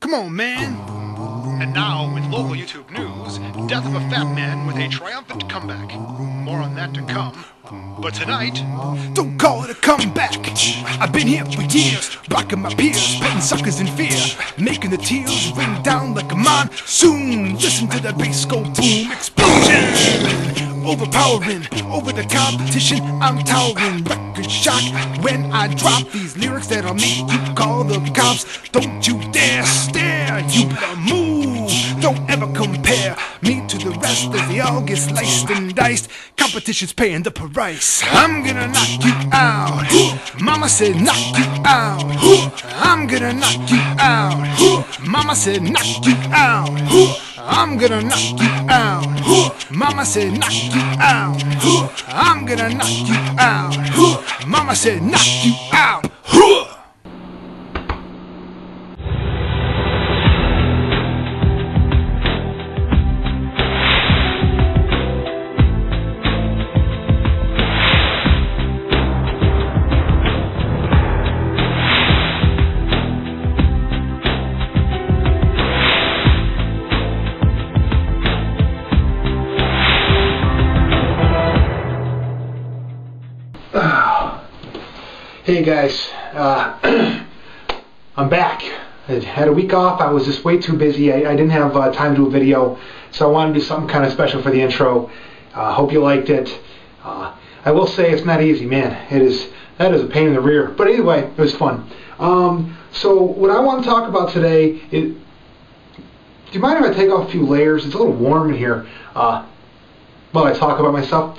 Come on, man. And now, with local YouTube news, Death of a Fat Man with a triumphant comeback. More on that to come. But tonight... Don't call it a comeback. I've been here for years, blocking my peers, putting suckers in fear, making the tears ring down like a monsoon. Listen to that bass go boom, explosion. Overpowering, over the competition, I'm towering. Record shock when I drop these lyrics that'll make you call the cops. Don't you dare stare, you better move. Don't ever compare me to the rest, as they all get sliced and diced. Competition's paying the price. I'm gonna knock you out. Mama said knock you out. I'm gonna knock you out. Mama said knock you out. I'm gonna knock you out. Mama said knock you out. I'm gonna knock you out. Mama said knock you out. Hey guys, I'm back. I had a week off. I was just way too busy. I didn't have time to do a video, so I wanted to do something kind of special for the intro. Hope you liked it. I will say it's not easy, man. That is a pain in the rear. But anyway, it was fun. So what I want to talk about today is, do you mind if I take off a few layers? It's a little warm in here while I talk about myself.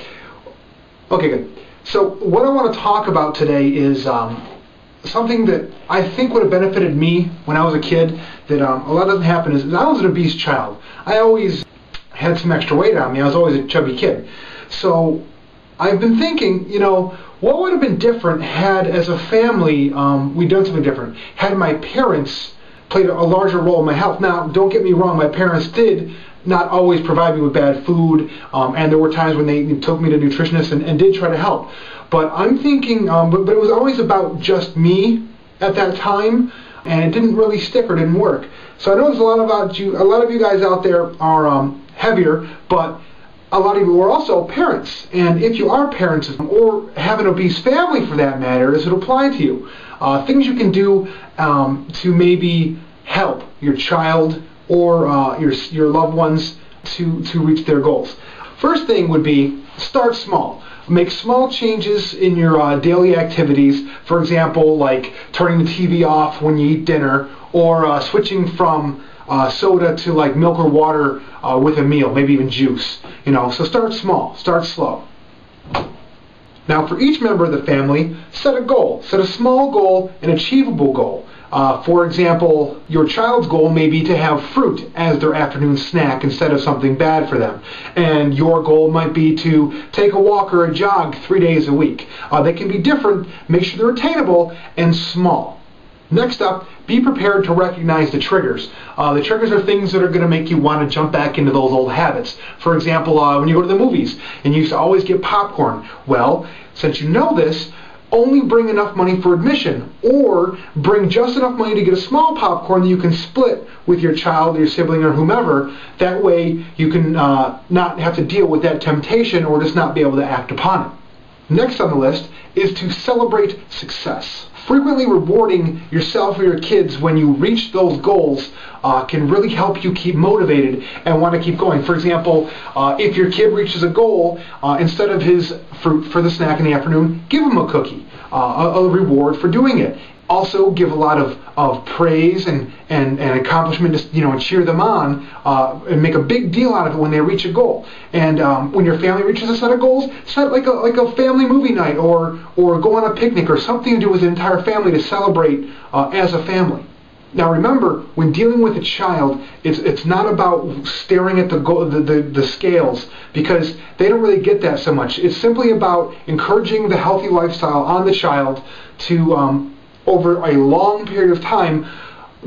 Okay, good. So what I want to talk about today is something that I think would have benefited me when I was a kid, that a lot doesn't happen, is I was an obese child. I always had some extra weight on me. I was always a chubby kid. So I've been thinking, you know, what would have been different had, as a family, we'd done something different, had my parents played a larger role in my health. Now, don't get me wrong, my parents did not always provide me with bad food, and there were times when they took me to nutritionists and did try to help. But I'm thinking, but it was always about just me at that time, and it didn't really stick or didn't work. So I know there's a lot of you guys out there are heavier, but a lot of you are also parents. And if you are parents, or have an obese family for that matter, this would apply to you. Things you can do to maybe help your child or your loved ones to reach their goals. First thing would be, start small. Make small changes in your daily activities. For example, like turning the TV off when you eat dinner, or switching from soda to like milk or water with a meal, maybe even juice. You know, so start small, start slow. Now, for each member of the family, set a goal. Set a small goal, an achievable goal. For example, your child's goal may be to have fruit as their afternoon snack instead of something bad for them. And your goal might be to take a walk or a jog 3 days a week. They can be different. Make sure they're attainable and small. Next up, be prepared to recognize the triggers. The triggers are things that are going to make you want to jump back into those old habits. For example, when you go to the movies and you used to always get popcorn. Well, since you know this, only bring enough money for admission, or bring just enough money to get a small popcorn that you can split with your child, your sibling, or whomever. That way you can not have to deal with that temptation or just not be able to act upon it. Next on the list is to celebrate success. Frequently rewarding yourself or your kids when you reach those goals can really help you keep motivated and want to keep going. For example, if your kid reaches a goal, instead of his fruit for the snack in the afternoon, give him a cookie, a reward for doing it. Also, give a lot of praise and accomplishment, and cheer them on, and make a big deal out of it when they reach a goal. And when your family reaches a set of goals, set like a family movie night, or go on a picnic, or something to do with the entire family to celebrate as a family. Now remember, when dealing with a child, it's not about staring at the scales, because they don't really get that so much. It's simply about encouraging the healthy lifestyle on the child to, over a long period of time,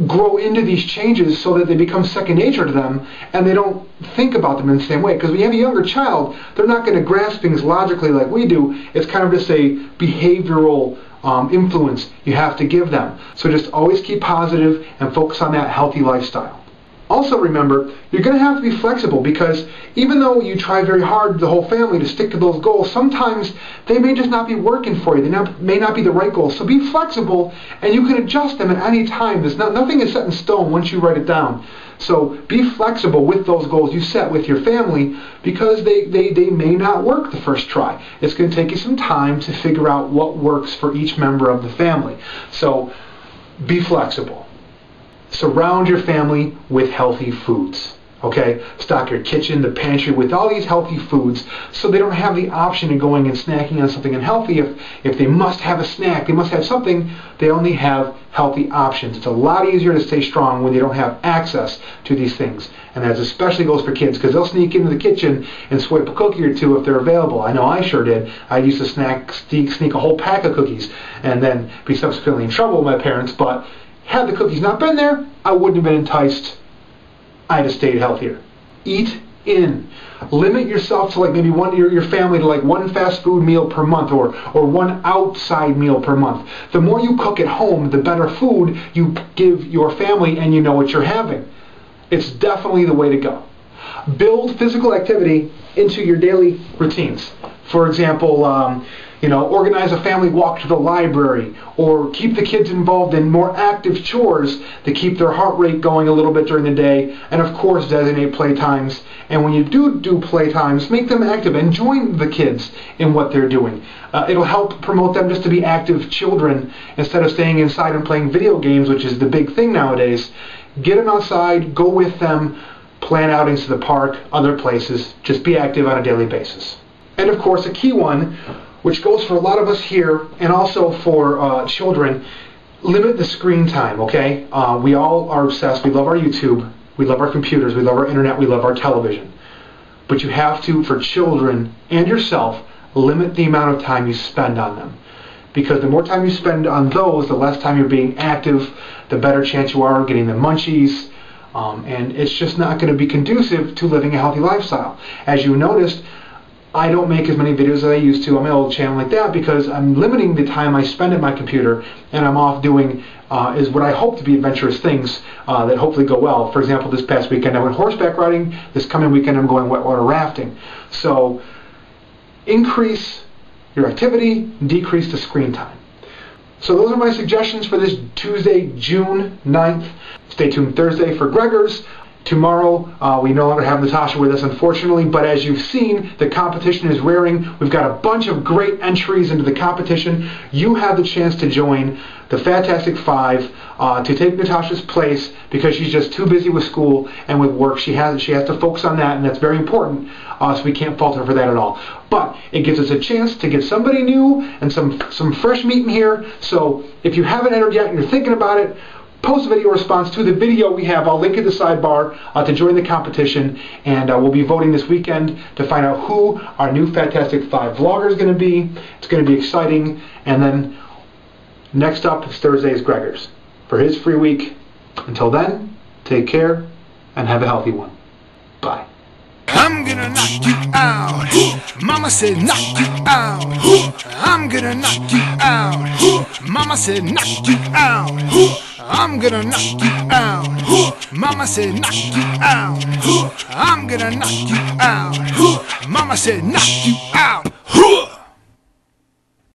grow into these changes so that they become second nature to them, and they don't think about them in the same way. Because when you have a younger child, they're not going to grasp things logically like we do. It's kind of just a behavioral influence you have to give them. So just always keep positive and focus on that healthy lifestyle. Also remember, you're going to have to be flexible, because even though you try very hard, the whole family, to stick to those goals, sometimes they may just not be working for you. They may not be the right goals. So be flexible, and you can adjust them at any time. Nothing is set in stone once you write it down. So be flexible with those goals you set with your family, because they may not work the first try. It's going to take you some time to figure out what works for each member of the family. So be flexible. Surround your family with healthy foods. Okay? Stock your kitchen, the pantry with all these healthy foods, so they don't have the option of going and snacking on something unhealthy. If they must have a snack, they must have something, they only have healthy options. It's a lot easier to stay strong when they don't have access to these things. And that especially goes for kids, because they'll sneak into the kitchen and swipe a cookie or two if they're available. I know I sure did. I used to sneak a whole pack of cookies and then be subsequently in trouble with my parents, but had the cookies not been there, I wouldn't have been enticed. I'd have stayed healthier. Eat in. Limit yourself to maybe your family to one fast food meal per month, or one outside meal per month. The more you cook at home, the better food you give your family, and you know what you're having. It's definitely the way to go. Build physical activity into your daily routines. For example, organize a family walk to the library, or keep the kids involved in more active chores to keep their heart rate going a little bit during the day, and of course designate playtimes. And when you do playtimes, make them active and join the kids in what they're doing. It'll help promote them just to be active children instead of staying inside and playing video games, which is the big thing nowadays. Get them outside, go with them, plan outings to the park, other places. Just be active on a daily basis. And of course, a key one, which goes for a lot of us here and also for children, limit the screen time, okay? We all are obsessed. We love our YouTube. We love our computers. We love our internet. We love our television. But you have to, for children and yourself, limit the amount of time you spend on them. Because the more time you spend on those, the less time you're being active, the better chance you are of getting the munchies. And it's just not going to be conducive to living a healthy lifestyle. As you noticed, I don't make as many videos as I used to on my old channel like that, because I'm limiting the time I spend at my computer, and I'm off doing is what I hope to be adventurous things that hopefully go well. For example, this past weekend I went horseback riding. This coming weekend I'm going whitewater rafting. So increase your activity, decrease the screen time. So those are my suggestions for this Tuesday, June 9th. Stay tuned Thursday for Gregor's. Tomorrow, we no longer have Natasha with us, unfortunately, but as you've seen, the competition is rearing. We've got a bunch of great entries into the competition. You have the chance to join the Fantastic Five to take Natasha's place, because she's just too busy with school and with work. She has to focus on that, and that's very important, so we can't fault her for that at all. But it gives us a chance to get somebody new and some fresh meat in here. So if you haven't entered yet and you're thinking about it, post a video response to the video we have. I'll link it in the sidebar to join the competition, and we'll be voting this weekend to find out who our new Fantastic Five vlogger is going to be. It's going to be exciting. And then next up is Thursday's Gregor's for his free week. Until then, take care and have a healthy one. Bye. I'm gonna knock you out. Mama said knock you out. I'm gonna knock you out. Mama said knock you out. I'm gonna knock you out. Mama said knock you out. I'm gonna knock you out. Mama said knock you out.